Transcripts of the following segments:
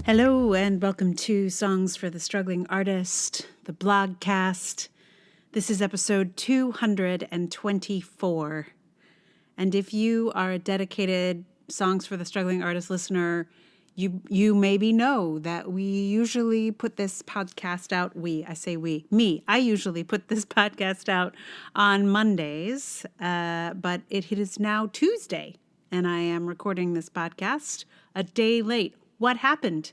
Hello and welcome to Songs for the Struggling Artist, the blogcast. This is episode 224. And if you are a dedicated Songs for the Struggling Artist listener, you maybe know that we usually put this podcast out. I usually put this podcast out on Mondays, but it is now Tuesday, and I am recording this podcast a day late. What happened?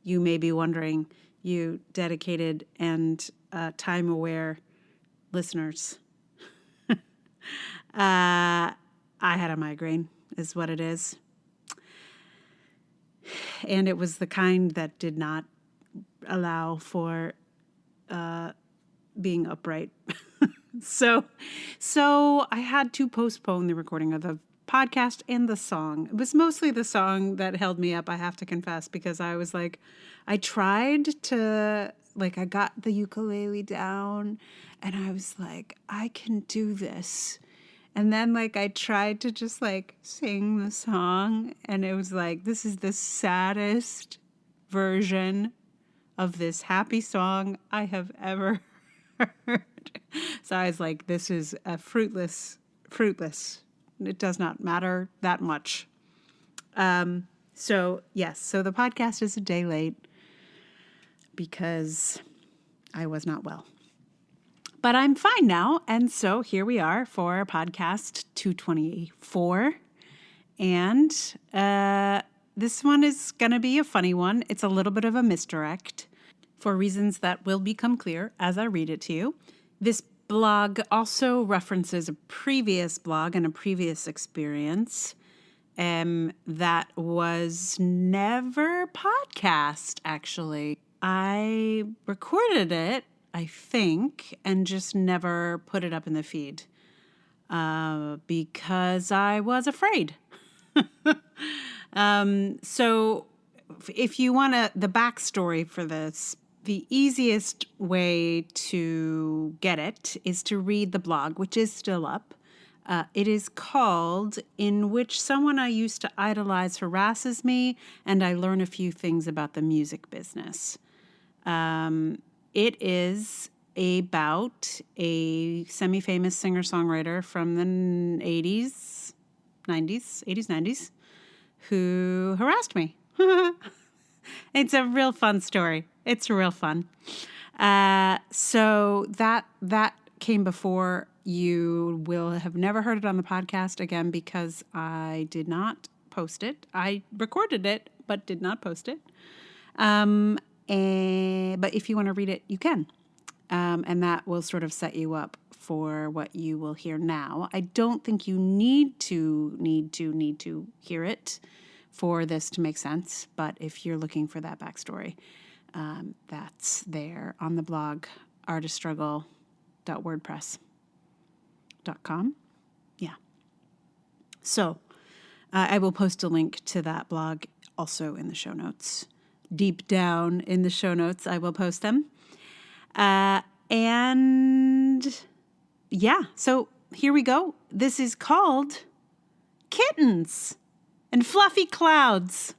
You may be wondering, you dedicated and time-aware listeners. I had a migraine, is what it is. And it was the kind that did not allow for being upright. So I had to postpone the recording of the podcast and the song. It was mostly the song that held me up, I have to confess, because I was like, I tried to, I got the ukulele down and I was like, I can do this. And then I tried to just sing the song, and it was this is the saddest version of this happy song I have ever heard. So I was like, this is a fruitless. It does not matter that much. So the podcast is a day late because I was not well. But I'm fine now, and so here we are for podcast 224. And this one is going to be a funny one. It's a little bit of a misdirect for reasons that will become clear as I read it to you. This blog also references a previous blog and a previous experience that was never podcast, actually. I recorded it, I think, and just never put it up in the feed because I was afraid. So if you want the backstory for this, the easiest way to get it is to read the blog, which is still up. It is called "In Which Someone I Used to Idolize Harasses Me, and I Learn a Few Things About the Music Business." It is about a semi-famous singer-songwriter from the 80s, 90s, who harassed me. It's a real fun story. It's real fun. So that came before. You will have never heard it on the podcast again because I did not post it. I recorded it, but did not post it. But if you want to read it, you can. And that will sort of set you up for what you will hear now. I don't think you need to hear it for this to make sense. But if you're looking for that backstory, that's there on the blog, artiststruggle.wordpress.com. Yeah. So I will post a link to that blog also in the show notes. Deep down in the show notes, I will post them. So here we go. This is called Kittens and Fluffy Clouds.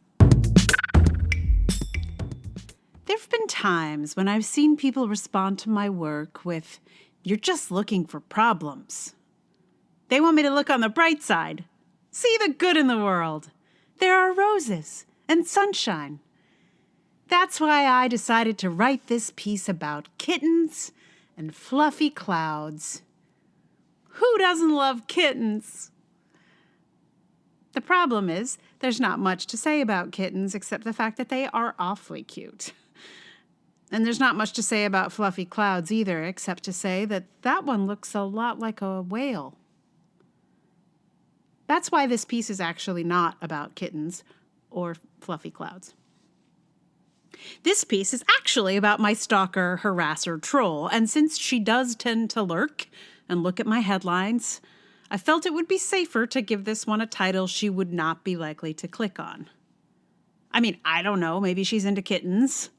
There have been times when I've seen people respond to my work with, "You're just looking for problems." They want me to look on the bright side, see the good in the world. There are roses and sunshine. That's why I decided to write this piece about kittens and fluffy clouds. Who doesn't love kittens? The problem is, there's not much to say about kittens except the fact that they are awfully cute. And there's not much to say about fluffy clouds either, except to say that one looks a lot like a whale. That's why this piece is actually not about kittens or fluffy clouds. This piece is actually about my stalker, harasser, troll, and since she does tend to lurk and look at my headlines, I felt it would be safer to give this one a title she would not be likely to click on. I mean, I don't know, maybe she's into kittens,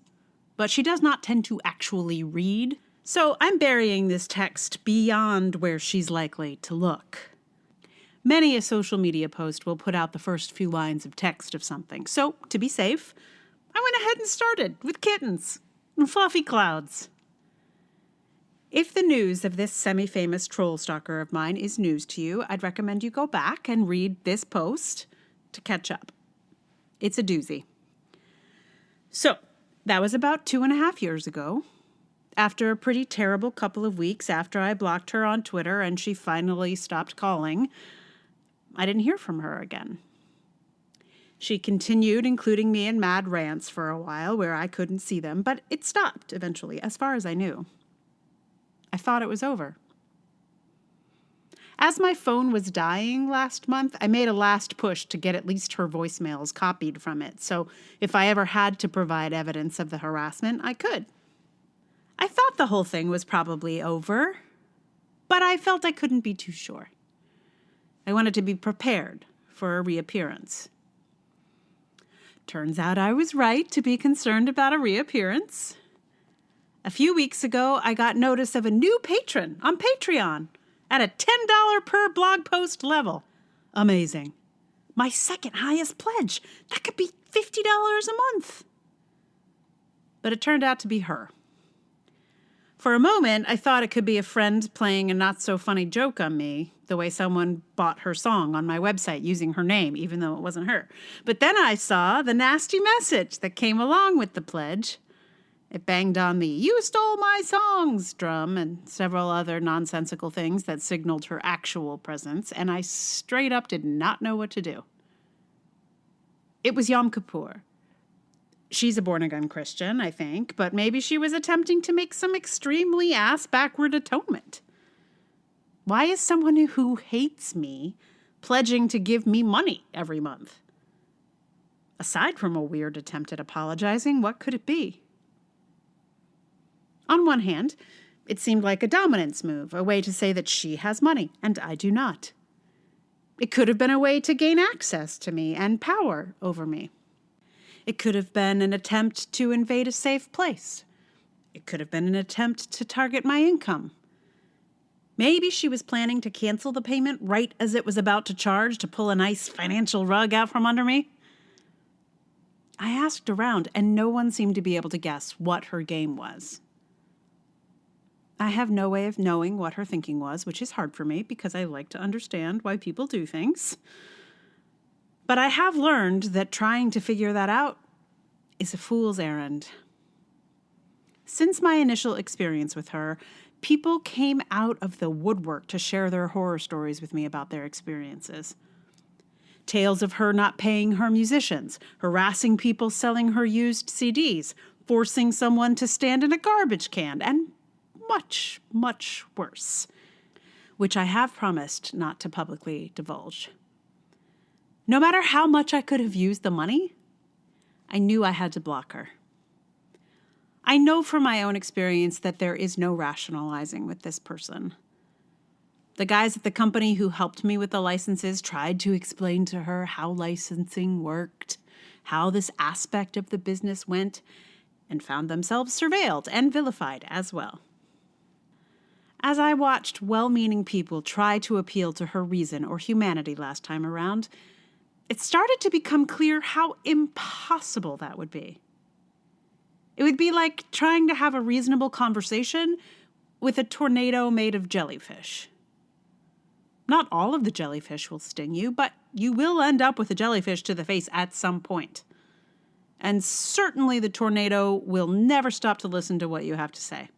but she does not tend to actually read, so I'm burying this text beyond where she's likely to look. Many a social media post will put out the first few lines of text of something, so to be safe, I went ahead and started with kittens and fluffy clouds. If the news of this semi-famous troll stalker of mine is news to you, I'd recommend you go back and read this post to catch up. It's a doozy. So, that was about 2.5 years ago. After a pretty terrible couple of weeks after I blocked her on Twitter and she finally stopped calling, I didn't hear from her again. She continued including me in mad rants for a while where I couldn't see them, but it stopped eventually, as far as I knew. I thought it was over. As my phone was dying last month, I made a last push to get at least her voicemails copied from it, so if I ever had to provide evidence of the harassment, I could. I thought the whole thing was probably over, but I felt I couldn't be too sure. I wanted to be prepared for a reappearance. Turns out I was right to be concerned about a reappearance. A few weeks ago, I got notice of a new patron on Patreon at a $10 per blog post level. Amazing. My second highest pledge. That could be $50 a month. But it turned out to be her. For a moment, I thought it could be a friend playing a not-so-funny joke on me, the way someone bought her song on my website using her name, even though it wasn't her. But then I saw the nasty message that came along with the pledge. It banged on the "You stole my songs" drum and several other nonsensical things that signaled her actual presence, and I straight up did not know what to do. It was Yom Kippur. She's a born-again Christian, I think, but maybe she was attempting to make some extremely ass-backward atonement. Why is someone who hates me pledging to give me money every month? Aside from a weird attempt at apologizing, what could it be? On one hand, it seemed like a dominance move, a way to say that she has money and I do not. It could have been a way to gain access to me and power over me. It could have been an attempt to invade a safe place. It could have been an attempt to target my income. Maybe she was planning to cancel the payment right as it was about to charge to pull a nice financial rug out from under me. I asked around, and no one seemed to be able to guess what her game was. I have no way of knowing what her thinking was, which is hard for me because I like to understand why people do things. But I have learned that trying to figure that out is a fool's errand. Since my initial experience with her, people came out of the woodwork to share their horror stories with me about their experiences. Tales of her not paying her musicians, harassing people selling her used CDs, forcing someone to stand in a garbage can, and much, much worse, which I have promised not to publicly divulge. No matter how much I could have used the money, I knew I had to block her. I know from my own experience that there is no rationalizing with this person. The guys at the company who helped me with the licenses tried to explain to her how licensing worked, how this aspect of the business went, and found themselves surveilled and vilified as well. As I watched well-meaning people try to appeal to her reason or humanity last time around, it started to become clear how impossible that would be. It would be like trying to have a reasonable conversation with a tornado made of jellyfish. Not all of the jellyfish will sting you, but you will end up with a jellyfish to the face at some point. And certainly the tornado will never stop to listen to what you have to say.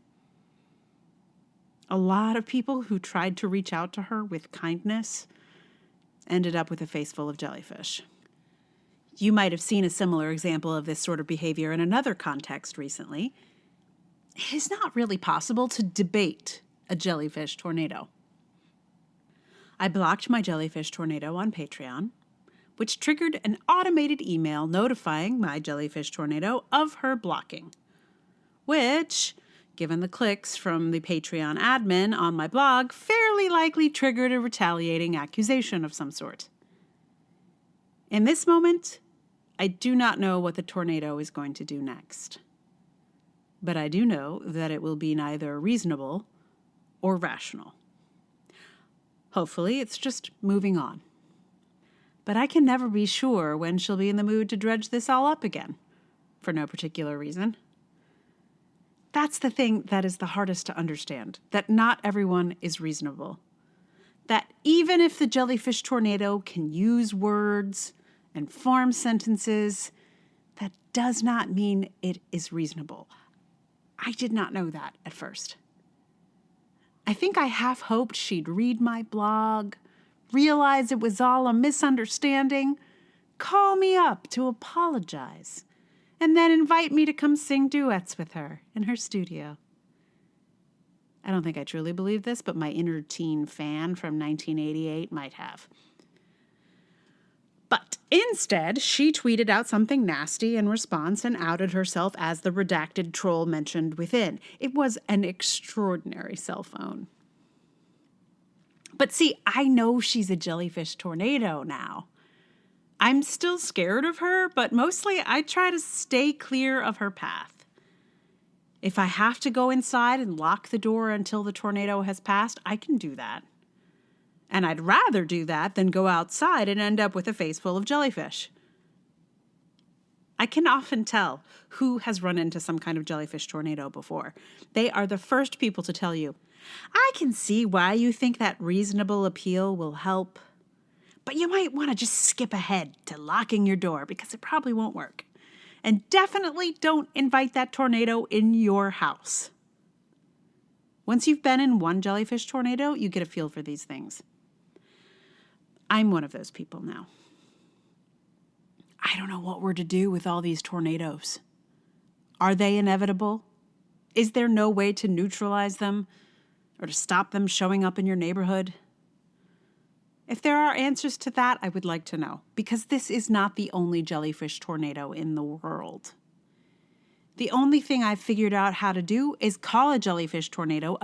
A lot of people who tried to reach out to her with kindness ended up with a face full of jellyfish. You might have seen a similar example of this sort of behavior in another context recently. It is not really possible to debate a jellyfish tornado. I blocked my jellyfish tornado on Patreon, which triggered an automated email notifying my jellyfish tornado of her blocking, which, given the clicks from the Patreon admin on my blog, fairly likely triggered a retaliating accusation of some sort. In this moment, I do not know what the tornado is going to do next. But I do know that it will be neither reasonable or rational. Hopefully, it's just moving on. But I can never be sure when she'll be in the mood to dredge this all up again, for no particular reason. That's the thing that is the hardest to understand, that not everyone is reasonable. That even if the jellyfish tornado can use words and form sentences, that does not mean it is reasonable. I did not know that at first. I think I half hoped she'd read my blog, realize it was all a misunderstanding, call me up to apologize, and then invite me to come sing duets with her in her studio. I don't think I truly believe this, but my inner teen fan from 1988 might have. But instead, she tweeted out something nasty in response and outed herself as the redacted troll mentioned within. It was an extraordinary cell phone. But see, I know she's a jellyfish tornado now. I'm still scared of her, but mostly I try to stay clear of her path. If I have to go inside and lock the door until the tornado has passed, I can do that. And I'd rather do that than go outside and end up with a face full of jellyfish. I can often tell who has run into some kind of jellyfish tornado before. They are the first people to tell you, I can see why you think that reasonable appeal will help, but you might want to just skip ahead to locking your door because it probably won't work. And definitely don't invite that tornado in your house. Once you've been in one jellyfish tornado, you get a feel for these things. I'm one of those people now. I don't know what we're to do with all these tornadoes. Are they inevitable? Is there no way to neutralize them or to stop them showing up in your neighborhood? If there are answers to that, I would like to know, because this is not the only jellyfish tornado in the world. The only thing I've figured out how to do is call a jellyfish tornado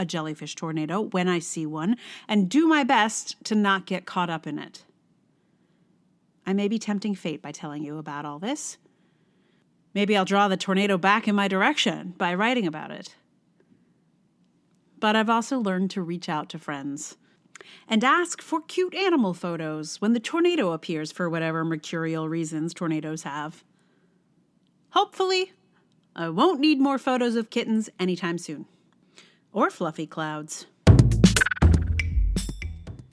when I see one, and do my best to not get caught up in it. I may be tempting fate by telling you about all this. Maybe I'll draw the tornado back in my direction by writing about it. But I've also learned to reach out to friends and ask for cute animal photos when the tornado appears for whatever mercurial reasons tornadoes have. Hopefully, I won't need more photos of kittens anytime soon. Or fluffy clouds.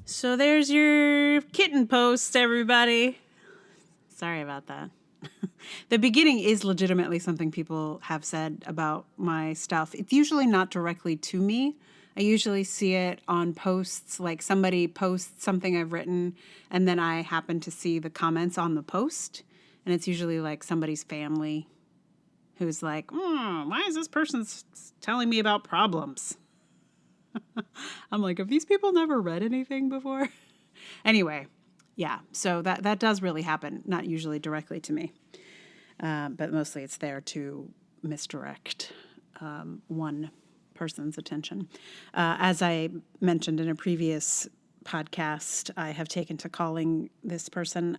So there's your kitten post, everybody. Sorry about that. The beginning is legitimately something people have said about my stuff. It's usually not directly to me. I usually see it on posts, like somebody posts something I've written, and then I happen to see the comments on the post. And it's usually like somebody's family who's like, why is this person telling me about problems? I'm like, have these people never read anything before? Anyway, yeah, so that does really happen, not usually directly to me, but mostly it's there to misdirect one person's attention. As I mentioned in a previous podcast, I have taken to calling this person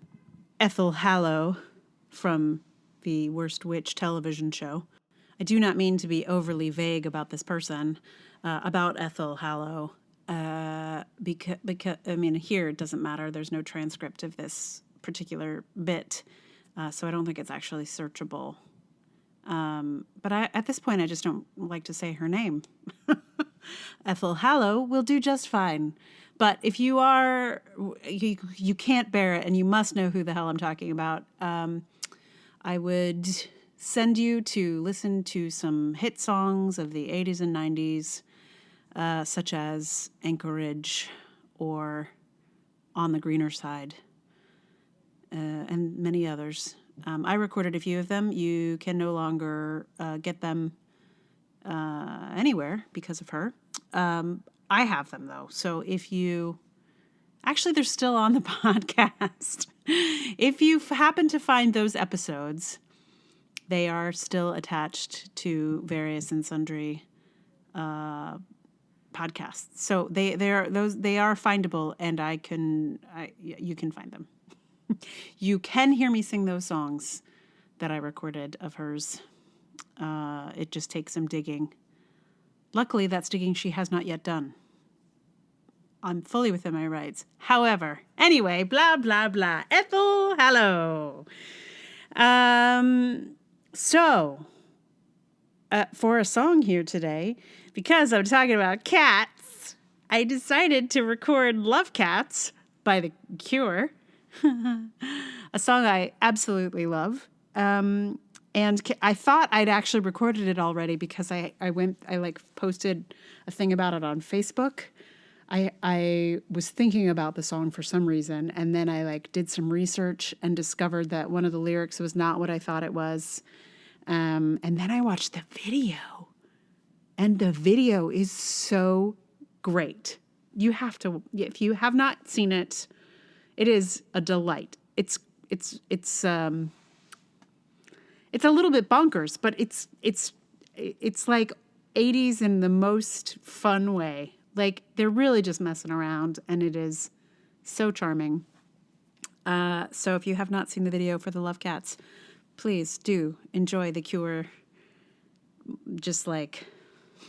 Ethel Hallow from the Worst Witch television show. I do not mean to be overly vague about this person, about Ethel Hallow, because I mean, here it doesn't matter. There's no transcript of this particular bit, so I don't think it's actually searchable. But at this point, I just don't like to say her name. Ethel Hallow will do just fine. But if you can't bear it and you must know who the hell I'm talking about, I would send you to listen to some hit songs of the 80s and 90s, such as Anchorage or On the Greener Side, and many others. I recorded a few of them. You can no longer get them anywhere because of her. I have them, though. So if you... Actually, they're still on the podcast. If you happen to find those episodes, they are still attached to various and sundry podcasts. So they are findable, and you can find them. You can hear me sing those songs that I recorded of hers. It just takes some digging. Luckily, that's digging she has not yet done. I'm fully within my rights. However, anyway, blah, blah, blah. Ethel, hello. So, for a song here today, because I'm talking about cats, I decided to record Love Cats by The Cure, a song I absolutely love. And I thought I'd actually recorded it already because I posted a thing about it on Facebook. I was thinking about the song for some reason, and then I did some research and discovered that one of the lyrics was not what I thought it was. And then I watched the video, and the video is so great. You have to, if you have not seen it, it is a delight. It's a little bit bonkers, but it's like 80s in the most fun way. Like, they're really just messing around, and it is so charming. So if you have not seen the video for the Love Cats, please do enjoy The Cure just like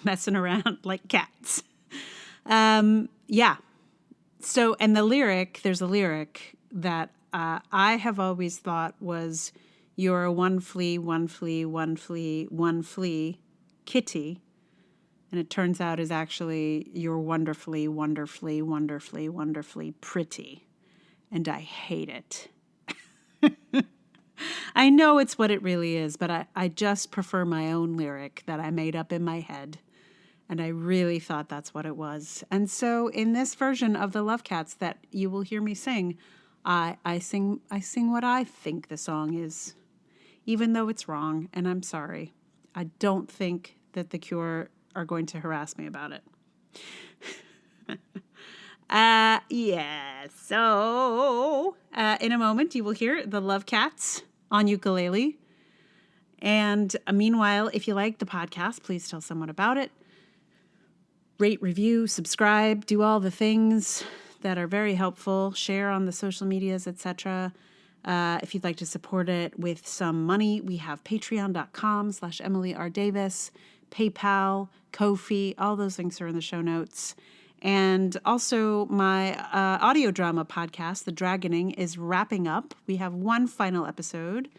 messing around like cats. Yeah. So, and there's a lyric that I have always thought was, "You're a one flea, one flea, one flea, one flea, kitty." And it turns out is actually, "You're wonderfully, wonderfully, wonderfully, wonderfully pretty." And I hate it. I know it's what it really is, but I just prefer my own lyric that I made up in my head. And I really thought that's what it was. And so in this version of the Love Cats that you will hear me sing, I sing what I think the song is, even though it's wrong, and I'm sorry. I don't think that The Cure are going to harass me about it. So in a moment you will hear the Love Cats on ukulele. And meanwhile, if you like the podcast, please tell someone about it. Rate, review, subscribe, do all the things that are very helpful. Share on the social medias, etc. If you'd like to support it with some money, we have patreon.com/Emily R. Davis, PayPal, Ko-fi, all those links are in the show notes. And also my audio drama podcast, The Dragoning, is wrapping up. We have one final episode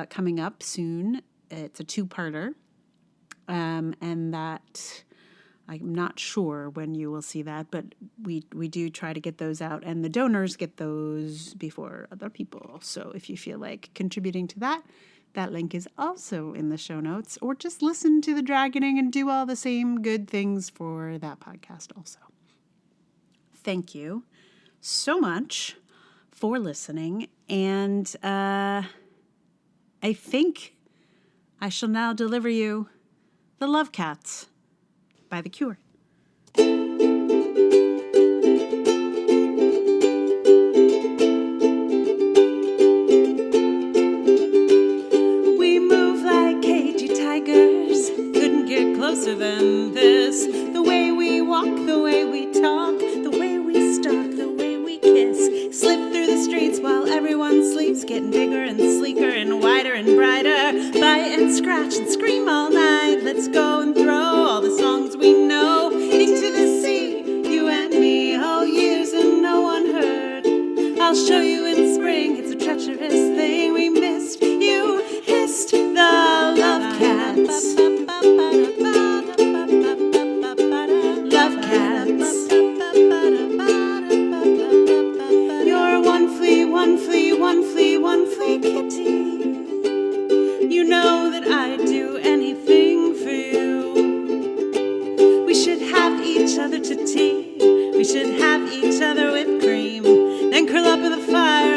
coming up soon. It's a 2-parter. And that, I'm not sure when you will see that, but we do try to get those out. And the donors get those before other people. So if you feel like contributing to that, that link is also in the show notes, or just listen to The Dragoning and do all the same good things for that podcast also. Thank you so much for listening. And I think I shall now deliver you the Love Cats by The Cure. Closer than this. The way we walk, the way we talk, the way we stalk, the way we kiss. Slip through the streets while everyone sleeps, getting bigger and sleeker and wider and brighter. Bite and scratch and scream all night. Let's go and throw all the songs we know into the sea. You and me, all years and no one heard. I'll show you in spring, it's a treacherous thing. We missed, you hissed the Love Cats. Love Cats. You're one flea, one flea, one flea, one flea kitty. You know that I'd do anything for you. We should have each other to tea. We should have each other with cream. Then curl up in the fire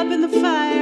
up in the fire.